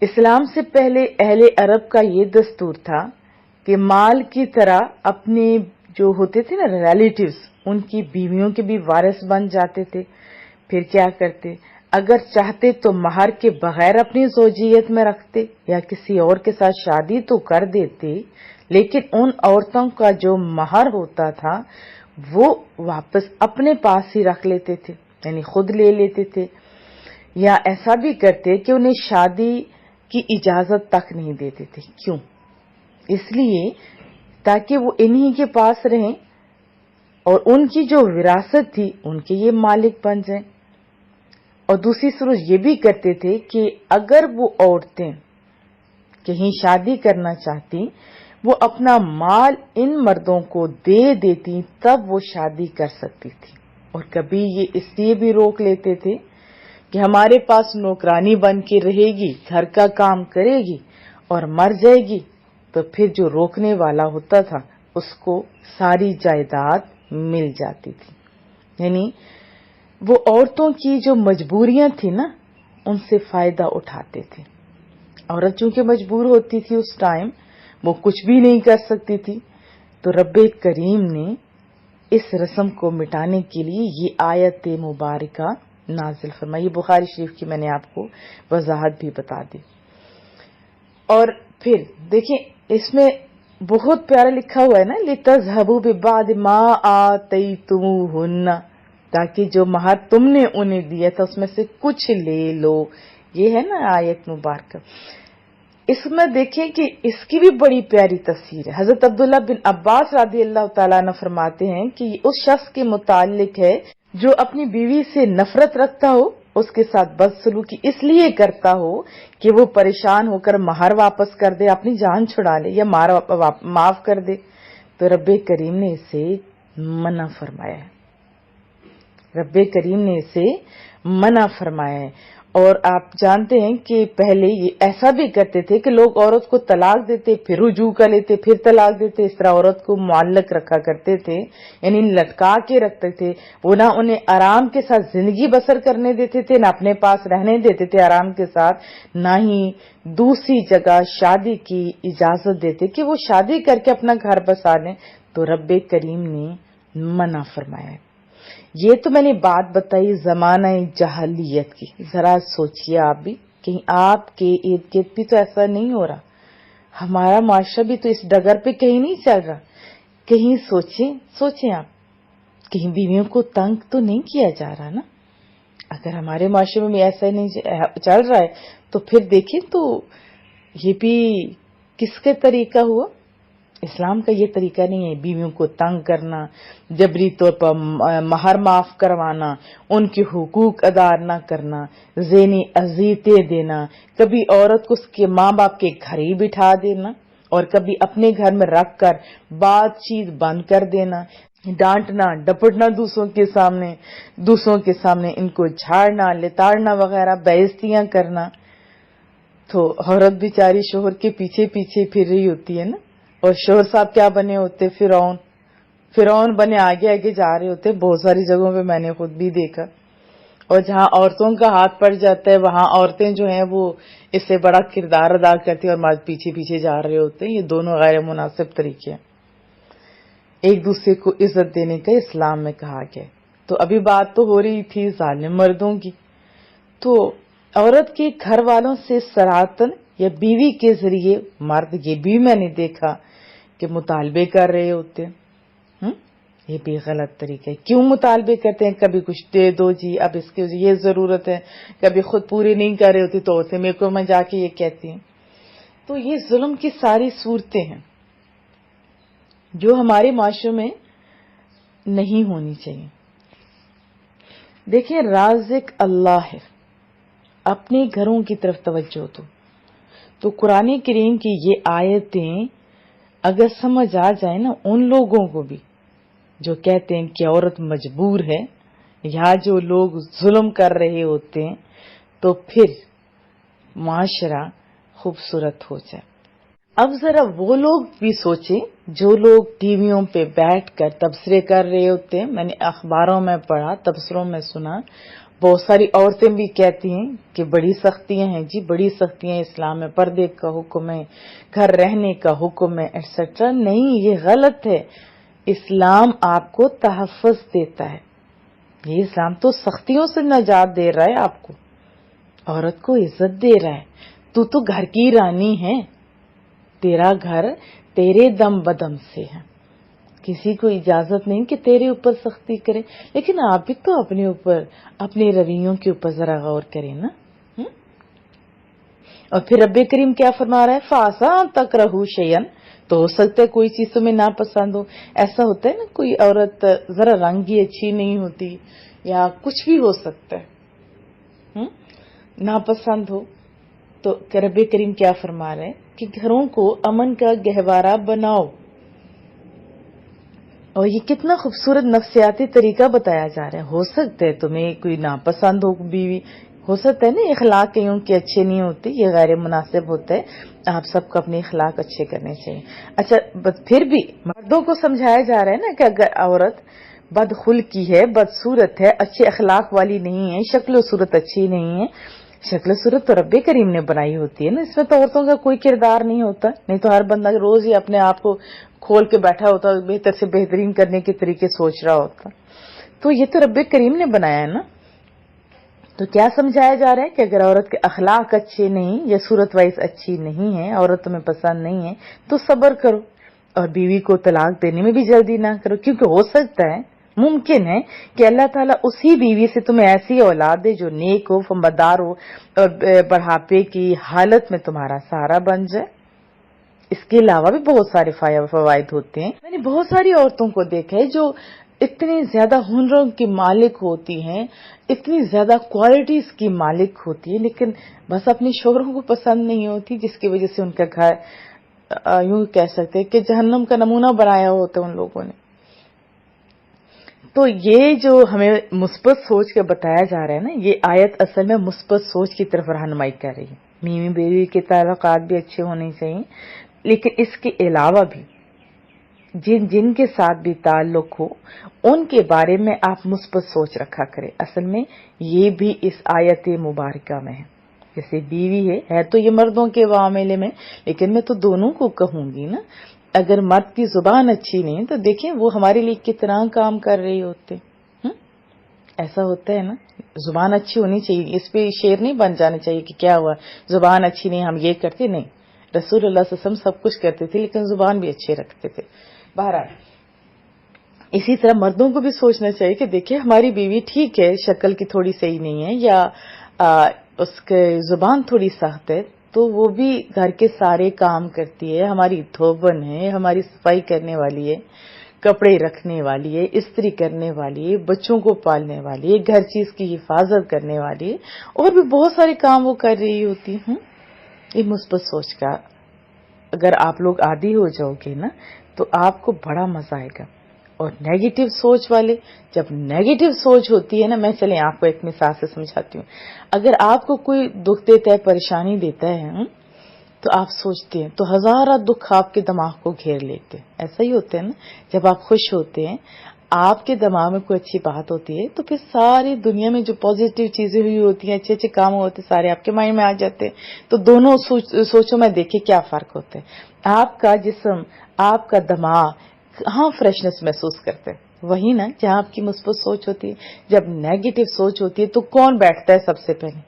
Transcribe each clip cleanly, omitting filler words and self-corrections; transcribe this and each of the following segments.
اسلام سے پہلے اہل عرب کا یہ دستور تھا کہ مال کی طرح اپنے جو ہوتے تھے نا ریلیٹیوز، ان کی بیویوں کے بھی وارث بن جاتے تھے. پھر کیا کرتے، اگر چاہتے تو مہر کے بغیر اپنی زوجیت میں رکھتے یا کسی اور کے ساتھ شادی تو کر دیتے، لیکن ان عورتوں کا جو مہر ہوتا تھا وہ واپس اپنے پاس ہی رکھ لیتے تھے، یعنی خود لے لیتے تھے. یا ایسا بھی کرتے کہ انہیں شادی کی اجازت تک نہیں دیتے تھے. کیوں؟ اس لیے تاکہ وہ انہی کے پاس رہیں اور ان کی جو وراثت تھی ان کے یہ مالک بن جائیں. اور دوسری صورت یہ بھی کرتے تھے کہ اگر وہ عورتیں کہیں شادی کرنا چاہتی وہ اپنا مال ان مردوں کو دے دیتی تب وہ شادی کر سکتی تھی. اور کبھی یہ اس لیے بھی روک لیتے تھے کہ ہمارے پاس نوکرانی بن کے رہے گی، گھر کا کام کرے گی اور مر جائے گی تو پھر جو روکنے والا ہوتا تھا اس کو ساری جائیداد مل جاتی تھی. یعنی وہ عورتوں کی جو مجبوریاں تھی نا ان سے فائدہ اٹھاتے تھے. عورت چونکہ مجبور ہوتی تھی اس ٹائم، وہ کچھ بھی نہیں کر سکتی تھی، تو رب کریم نے اس رسم کو مٹانے کے لیے یہ آیت مبارکہ نازل فرمائی. بخاری شریف کی میں نے آپ کو وضاحت بھی بتا دی. اور پھر دیکھیں اس میں بہت پیارا لکھا ہوا ہے نا، لِتَذْهَبُوا بِبَعْضِ مَا آتَيْتُمُوهُنَّ، تاکہ جو مہر تم نے انہیں دیا تھا اس میں سے کچھ لے لو. یہ ہے نا آیت مبارکہ. اس میں دیکھیں کہ اس کی بھی بڑی پیاری تفسیر ہے. حضرت عبداللہ بن عباس رضی اللہ تعالیٰ عنہ فرماتے ہیں کہ یہ اس شخص کے متعلق ہے جو اپنی بیوی سے نفرت رکھتا ہو، اس کے ساتھ بدسلوکی اس لیے کرتا ہو کہ وہ پریشان ہو کر مہر واپس کر دے، اپنی جان چھڑا لے یا معاف کر دے. تو رب کریم نے اسے منع فرمایا ہے. رب کریم نے اسے منع فرمایا ہے. اور آپ جانتے ہیں کہ پہلے یہ ایسا بھی کرتے تھے کہ لوگ عورت کو طلاق دیتے پھر رجوع کر لیتے پھر طلاق دیتے. اس طرح عورت کو معلق رکھا کرتے تھے، یعنی لٹکا کے رکھتے تھے. وہ نہ انہیں آرام کے ساتھ زندگی بسر کرنے دیتے تھے، نہ اپنے پاس رہنے دیتے تھے آرام کے ساتھ، نہ ہی دوسری جگہ شادی کی اجازت دیتے کہ وہ شادی کر کے اپنا گھر بسا لیں. تو رب کریم نے منع فرمایا ہے. یہ تو میں نے بات بتائی زمانہ جاہلیت کی. ذرا سوچئے آپ بھی، کہیں آپ کے ارد گرد بھی تو ایسا نہیں ہو رہا، ہمارا معاشرہ بھی تو اس ڈگر پہ کہیں نہیں چل رہا. کہیں سوچیں آپ، کہیں بیویوں کو تنگ تو نہیں کیا جا رہا نا؟ اگر ہمارے معاشرے میں بھی ایسا نہیں چل رہا ہے تو پھر دیکھیں تو یہ بھی کس کا طریقہ ہوا؟ اسلام کا یہ طریقہ نہیں ہے. بیویوں کو تنگ کرنا، جبری طور پر مہر معاف کروانا، ان کے حقوق ادا نہ کرنا، ذہنی اذیتیں دینا، کبھی عورت کو اس کے ماں باپ کے گھر ہی بٹھا دینا اور کبھی اپنے گھر میں رکھ کر بات چیت بند کر دینا، ڈانٹنا ڈپٹنا دوسروں کے سامنے ان کو جھاڑنا لتاڑنا وغیرہ، بےعزتیاں کرنا. تو عورت بیچاری شوہر کے پیچھے پھر رہی ہوتی ہے نا، اور شوہر صاحب کیا بنے ہوتے؟ فرعون بنے آگے جا رہے ہوتے. بہت ساری جگہوں پہ میں نے خود بھی دیکھا. اور جہاں عورتوں کا ہاتھ پڑ جاتا ہے وہاں عورتیں جو ہیں وہ اس سے بڑا کردار ادا کرتی ہیں اور مرد پیچھے جا رہے ہوتے ہیں. یہ دونوں غیر مناسب طریقے ہیں. ایک دوسرے کو عزت دینے کا اسلام میں کہا گیا. تو ابھی بات تو ہو رہی تھی ظالم مردوں کی. تو عورت کے گھر والوں سے سراحتاً یا بیوی کے ذریعے مرد، یہ بھی میں نے دیکھا کہ مطالبے کر رہے ہوتے ہیں. یہ بھی غلط طریقہ ہے. کیوں مطالبے کرتے ہیں؟ کبھی کچھ دے دو جی، اب اس کی یہ ضرورت ہے، کبھی خود پوری نہیں کر رہے ہوتی تو اسے میرے کو میں جا کے یہ کہتی ہیں. تو یہ ظلم کی ساری صورتیں ہیں جو ہمارے معاشرے میں نہیں ہونی چاہیے. دیکھیں رازق اللہ ہے. اپنے گھروں کی طرف توجہ تو قرآن کریم کی یہ آیتیں اگر سمجھ آ جائے نا ان لوگوں کو بھی جو کہتے ہیں کہ عورت مجبور ہے یا جو لوگ ظلم کر رہے ہوتے ہیں، تو پھر معاشرہ خوبصورت ہو جائے. اب ذرا وہ لوگ بھی سوچیں جو لوگ ٹی ویوں پہ بیٹھ کر تبصرے کر رہے ہوتے ہیں. میں نے اخباروں میں پڑھا، تبصروں میں سنا، بہت ساری عورتیں بھی کہتی ہیں کہ بڑی سختیاں ہیں جی، بڑی سختیاں اسلام میں، پردے کا حکم ہے، گھر رہنے کا حکم ہے ایٹسٹرا. نہیں، یہ غلط ہے. اسلام آپ کو تحفظ دیتا ہے. یہ اسلام تو سختیوں سے نجات دے رہا ہے آپ کو، عورت کو عزت دے رہا ہے. تو گھر کی رانی ہے، تیرا گھر تیرے دم بدم سے ہے، کسی کو اجازت نہیں کہ تیرے اوپر سختی کرے. لیکن آپ بھی تو اپنے اوپر، اپنے رویوں کے اوپر ذرا غور کریں نا. اور پھر رب کریم کیا فرما رہا ہے؟ فَعَسَىٰ تَكْرَهُوا شَيْئًا، تو ہو سکتا ہے کوئی چیز تمہیں ناپسند ہو. ایسا ہوتا ہے نا، کوئی عورت ذرا رنگ ہی اچھی نہیں ہوتی یا کچھ بھی ہو سکتا ہے ناپسند ہو، تو رب کریم کیا فرما رہے ہیں کہ گھروں کو امن کا گہوارہ بناؤ. اور یہ کتنا خوبصورت نفسیاتی طریقہ بتایا جا رہا ہے. ہو سکتا ہے تمہیں کوئی ناپسند ہو بیوی، ہو سکتا ہے نا اخلاق کئیوں کی اچھے نہیں ہوتے، یہ غیر مناسب ہوتا ہے. آپ سب کو اپنے اخلاق اچھے کرنے چاہیے. اچھا، پھر بھی مردوں کو سمجھایا جا رہا ہے نا کہ اگر عورت بدخلقی ہے، بدصورت ہے، اچھے اخلاق والی نہیں ہے، شکل و صورت اچھی نہیں ہے. شکل و صورت تو رب کریم نے بنائی ہوتی ہے نا، اس میں تو عورتوں کا کوئی کردار نہیں ہوتا. نہیں تو ہر بندہ روز ہی اپنے آپ کو کھول کے بیٹھا ہوتا، بہتر سے بہترین کرنے کے طریقے سوچ رہا ہوتا. تو یہ تو رب کریم نے بنایا ہے نا. تو کیا سمجھایا جا رہا ہے کہ اگر عورت کے اخلاق اچھے نہیں یا صورت وائز اچھی نہیں ہے، عورت تمہیں پسند نہیں ہے، تو صبر کرو اور بیوی کو طلاق دینے میں بھی جلدی نہ کرو. کیونکہ ہو سکتا ہے، ممکن ہے کہ اللہ تعالیٰ اسی بیوی سے تمہیں ایسی اولاد دے جو نیک ہو، وفادار ہو اور بڑھاپے کی حالت میں تمہارا سہارا بن جائے. اس کے علاوہ بھی بہت سارے فوائد ہوتے ہیں. میں نے بہت ساری عورتوں کو دیکھا ہے جو اتنی زیادہ ہنروں کی مالک ہوتی ہیں، اتنی زیادہ کوالٹیز کی مالک ہوتی ہے، لیکن بس اپنے شوہروں کو پسند نہیں ہوتی، جس کی وجہ سے ان کا گھر یوں کہہ سکتے کہ جہنم کا نمونہ بنایا ہوتا ہے ان لوگوں نے. تو یہ جو ہمیں مثبت سوچ کے بتایا جا رہا ہے نا، یہ آیت اصل میں مثبت سوچ کی طرف رہنمائی کر رہی ہے. میوی بیوی کے تعلقات بھی اچھے ہونے چاہیے، لیکن اس کے علاوہ بھی جن کے ساتھ بھی تعلق ہو ان کے بارے میں آپ مثبت سوچ رکھا کریں. اصل میں یہ بھی اس آیت مبارکہ میں ہے. جیسے بیوی ہے تو یہ مردوں کے معاملے میں، لیکن میں تو دونوں کو کہوں گی نا. اگر مرد کی زبان اچھی نہیں تو دیکھیں وہ ہمارے لیے کتنا کام کر رہے ہوتے. ایسا ہوتا ہے نا، زبان اچھی ہونی چاہیے. اس پہ شعر نہیں بن جانا چاہیے کہ کیا ہوا زبان اچھی نہیں ہم یہ کرتے. نہیں، رسول اللہ صلی اللہ علیہ وسلم سب کچھ کرتے تھے لیکن زبان بھی اچھے رکھتے تھے. بہرحال اسی طرح مردوں کو بھی سوچنا چاہیے کہ دیکھیں ہماری بیوی ٹھیک ہے، شکل کی تھوڑی صحیح نہیں ہے یا اس کے زبان تھوڑی سخت ہے، تو وہ بھی گھر کے سارے کام کرتی ہے، ہماری دھوبن ہے، ہماری صفائی کرنے والی ہے، کپڑے رکھنے والی ہے، استری کرنے والی ہے، بچوں کو پالنے والی ہے، گھر چیز کی حفاظت کرنے والی ہے، اور بھی بہت سارے کام وہ کر رہی ہوتی ہیں. یہ مثبت سوچ کا اگر آپ لوگ عادی ہو جاؤ گے نا تو آپ کو بڑا مزہ آئے گا. اور نیگیٹو سوچ والے، جب نیگیٹو سوچ ہوتی ہے نا، میں چلیں آپ کو ایک مثال سے سمجھاتی ہوں. اگر آپ کو کوئی دکھ دیتا ہے، پریشانی دیتا ہے تو آپ سوچتے ہیں تو ہزارہ دکھ آپ کے دماغ کو گھیر لیتے. ایسا ہی ہوتا ہے نا، جب آپ خوش ہوتے ہیں، آپ کے دماغ میں کوئی اچھی بات ہوتی ہے تو پھر ساری دنیا میں جو پازیٹیو چیزیں ہوئی ہوتی ہیں، اچھے اچھے کام ہوتے ہیں، سارے آپ کے مائنڈ میں آ جاتے ہیں. تو دونوں سوچوں میں دیکھیں کیا فرق ہوتا ہے. آپ کا جسم، آپ کا دماغ کہاں فریشنس محسوس کرتے ہیں؟ وہی نا جہاں آپ کی مثبت سوچ ہوتی ہے. جب نیگیٹو سوچ ہوتی ہے تو کون بیٹھتا ہے سب سے پہلے؟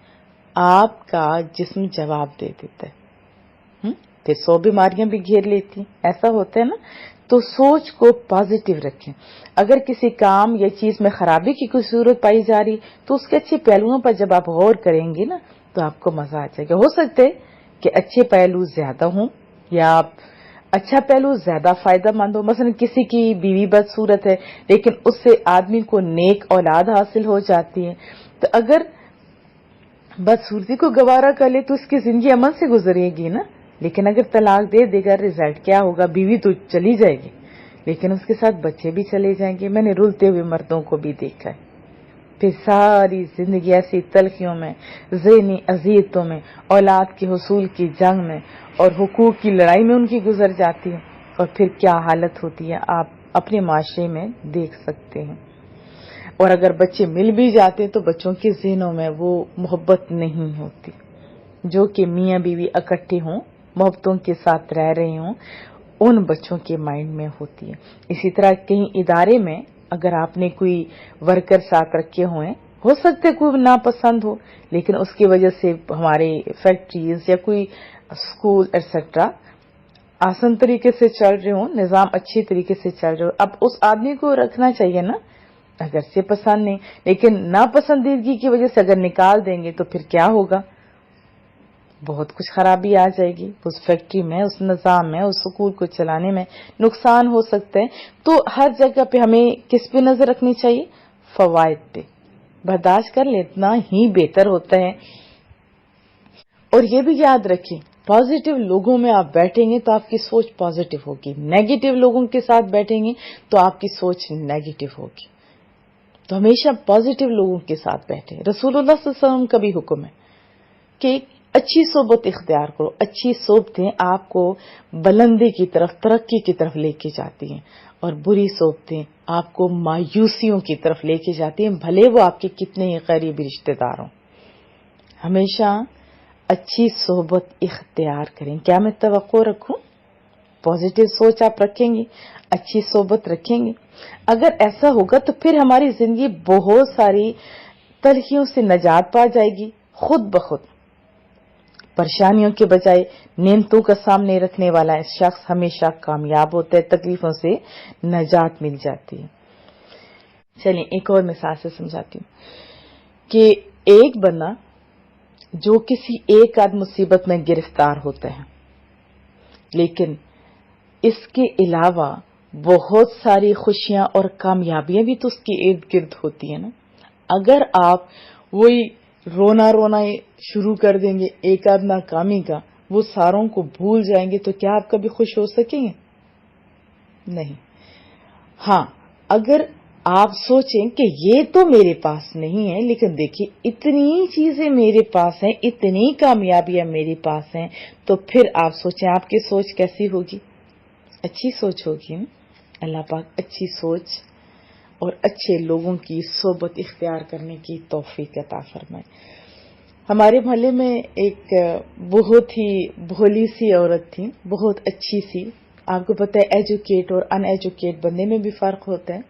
آپ کا جسم جواب دے دیتا ہے، پھر 100 بیماریاں بھی گھیر لیتی. ایسا ہوتا ہے نا. تو سوچ کو پازیٹیو رکھیں. اگر کسی کام یا چیز میں خرابی کی کوئی صورت پائی جا رہی تو اس کے اچھے پہلوؤں پر جب آپ غور کریں گے نا تو آپ کو مزہ آ جائے گا. ہو سکتا ہے کہ اچھے پہلو زیادہ ہوں یا اچھا پہلو زیادہ فائدہ مند ہو. مثلا کسی کی بیوی بدصورت ہے لیکن اس سے آدمی کو نیک اولاد حاصل ہو جاتی ہے، تو اگر بدصورتی کو گوارا کر لے تو اس کی زندگی امن سے گزرے گی نا. لیکن اگر طلاق دے دے گا، رزلٹ کیا ہوگا؟ بیوی تو چلی جائے گی لیکن اس کے ساتھ بچے بھی چلے جائیں گے. میں نے رلتے ہوئے مردوں کو بھی دیکھا ہے. پھر ساری زندگی ایسی تلخیوں میں، ذہنی اذیتوں میں، اولاد کے حصول کی جنگ میں اور حقوق کی لڑائی میں ان کی گزر جاتی ہے. اور پھر کیا حالت ہوتی ہے آپ اپنے معاشرے میں دیکھ سکتے ہیں. اور اگر بچے مل بھی جاتے تو بچوں کے ذہنوں میں وہ محبت نہیں ہوتی جو کہ میاں بیوی اکٹھے ہوں، محبتوں کے ساتھ رہ رہے ہوں، ان بچوں کے مائنڈ میں ہوتی ہے۔ اسی طرح کہیں ادارے میں اگر آپ نے کوئی ورکر ساتھ رکھے ہوئے، ہو سکتا ہے کوئی ناپسند ہو، لیکن اس کی وجہ سے ہمارے فیکٹریز یا کوئی اسکول ایٹسٹرا آسان طریقے سے چل رہے ہوں، نظام اچھی طریقے سے چل رہے ہو، اب اس آدمی کو رکھنا چاہیے نا، اگر سے پسند نہیں، لیکن ناپسندیدگی کی وجہ سے اگر نکال دیں گے تو پھر کیا ہوگا؟ بہت کچھ خرابی آ جائے گی اس فیکٹری میں، اس نظام میں، اس سکول کو چلانے میں نقصان ہو سکتا ہے۔ تو ہر جگہ پہ ہمیں کس پہ نظر رکھنی چاہیے؟ فوائد پہ۔ برداشت کر لینا ہی بہتر ہوتا ہے۔ اور یہ بھی یاد رکھیں، پازیٹو لوگوں میں آپ بیٹھیں گے تو آپ کی سوچ پازیٹو ہوگی، نیگیٹو لوگوں کے ساتھ بیٹھیں گے تو آپ کی سوچ نیگیٹو ہوگی۔ تو ہمیشہ پازیٹو لوگوں کے ساتھ بیٹھیں۔ رسول اللہ صلی اللہ علیہ وسلم کا بھی حکم ہے کہ اچھی صحبت اختیار کرو۔ اچھی صحبتیں آپ کو بلندی کی طرف، ترقی کی طرف لے کے جاتی ہیں، اور بری صحبتیں آپ کو مایوسیوں کی طرف لے کے جاتی ہیں، بھلے وہ آپ کے کتنے ہی قریبی رشتے دار ہوں۔ ہمیشہ اچھی صحبت اختیار کریں۔ کیا میں توقع رکھوں؟ پازیٹو سوچ آپ رکھیں گے، اچھی صحبت رکھیں گے، اگر ایسا ہوگا تو پھر ہماری زندگی بہت ساری تلخیوں سے نجات پا جائے گی خود بخود۔ پریشانیوں کے بجائے نعمتوں کا سامنے رکھنے والا شخص ہمیشہ کامیاب ہوتا ہے، تکلیفوں سے نجات مل جاتی ہے۔ چلیں ایک اور مثال سے سمجھاتی ہوں کہ ایک بندہ جو کسی ایک آدھ مصیبت میں گرفتار ہوتا ہے، لیکن اس کے علاوہ بہت ساری خوشیاں اور کامیابیاں بھی تو اس کے ارد گرد ہوتی ہیں نا۔ اگر آپ وہی رونا شروع کر دیں گے ایک آدھ ناکامی کا، وہ ساروں کو بھول جائیں گے، تو کیا آپ کبھی خوش ہو سکیں گے؟ نہیں۔ ہاں، اگر آپ سوچیں کہ یہ تو میرے پاس نہیں ہے، لیکن دیکھیں اتنی چیزیں میرے پاس ہیں، اتنی کامیابیاں میرے پاس ہیں، تو پھر آپ سوچیں آپ کی سوچ کیسی ہوگی؟ اچھی سوچ ہوگی نا۔ اللہ پاک اچھی سوچ اور اچھے لوگوں کی صحبت اختیار کرنے کی توفیق عطا فرمائے۔ ہمارے محلے میں ایک بہت ہی بھولی سی عورت تھی، بہت اچھی سی۔ آپ کو پتہ ہے ایجوکیٹ اور ان ایجوکیٹ بندے میں بھی فرق ہوتا ہے۔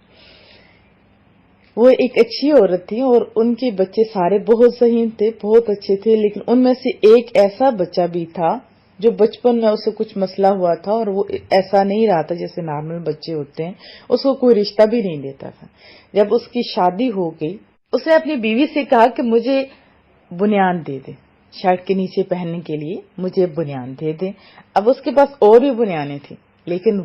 وہ ایک اچھی عورت تھی اور ان کے بچے سارے بہت ذہین تھے، بہت اچھے تھے، لیکن ان میں سے ایک ایسا بچہ بھی تھا جو بچپن میں اسے کچھ مسئلہ ہوا تھا، اور وہ ایسا نہیں رہا تھا جیسے نارمل بچے ہوتے ہیں، اس کو کوئی رشتہ بھی نہیں دیتا تھا۔ جب اس کی شادی ہو گئی، اس نے اپنی بیوی سے کہا کہ مجھے بنیان دے دے، شرٹ کے نیچے پہننے کے لیے مجھے بنیان دے دے۔ اب اس کے پاس اور بھی بنیانیں تھیں، لیکن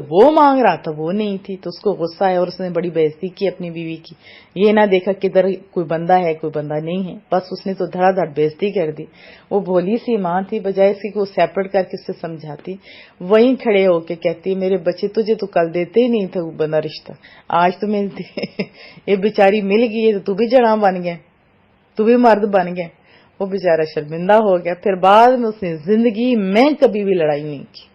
وہ مانگ رہا تھا وہ نہیں تھی، تو اس کو غصہ آیا اور اس نے بڑی بے عزتی کی اپنی بیوی کی۔ یہ نہ دیکھا کدھر کوئی بندہ ہے کوئی بندہ نہیں ہے، بس اس نے تو دھڑا دھڑ بے عزتی کر دی۔ وہ بھولی سی ماں تھی، بجائے اس کی کو سیپریٹ کر کے اس سے سمجھاتی، وہیں کھڑے ہو کے کہتی میرے بچے تجھے تو کل دیتے ہی نہیں تھے وہ بندہ رشتہ، آج تو ملتی یہ بیچاری مل گئی ہے تو بھی جڑاں بن گیا، تو بھی مرد بن گیا۔ وہ بیچارہ شرمندہ ہو گیا، پھر بعد میں اس نے زندگی میں کبھی بھی لڑائی نہیں کی۔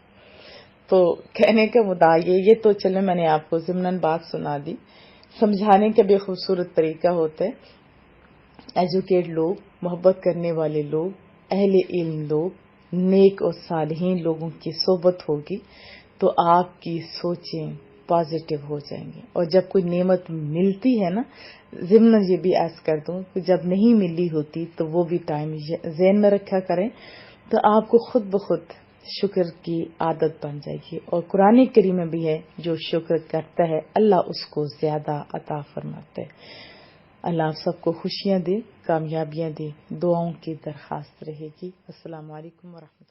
تو کہنے کا مدعا یہ تو چلے میں نے آپ کو ضمناً بات سنا دی، سمجھانے کا بھی خوبصورت طریقہ ہوتا ہے۔ ایجوکیٹ لوگ، محبت کرنے والے لوگ، اہل علم لوگ، نیک اور صالحین لوگوں کی صحبت ہوگی تو آپ کی سوچیں پازیٹو ہو جائیں گے۔ اور جب کوئی نعمت ملتی ہے نا، ضمن یہ بھی عرض کر دوں کہ جب نہیں ملی ہوتی تو وہ بھی ٹائم ذہن میں رکھا کریں، تو آپ کو خود بخود شکر کی عادت بن جائے گی۔ اور قرآن کریم میں بھی ہے جو شکر کرتا ہے اللہ اس کو زیادہ عطا فرماتا ہے۔ اللہ آپ سب کو خوشیاں دے، کامیابیاں دے، دعاؤں کی درخواست رہے گی۔ السلام علیکم ورحمۃ اللہ۔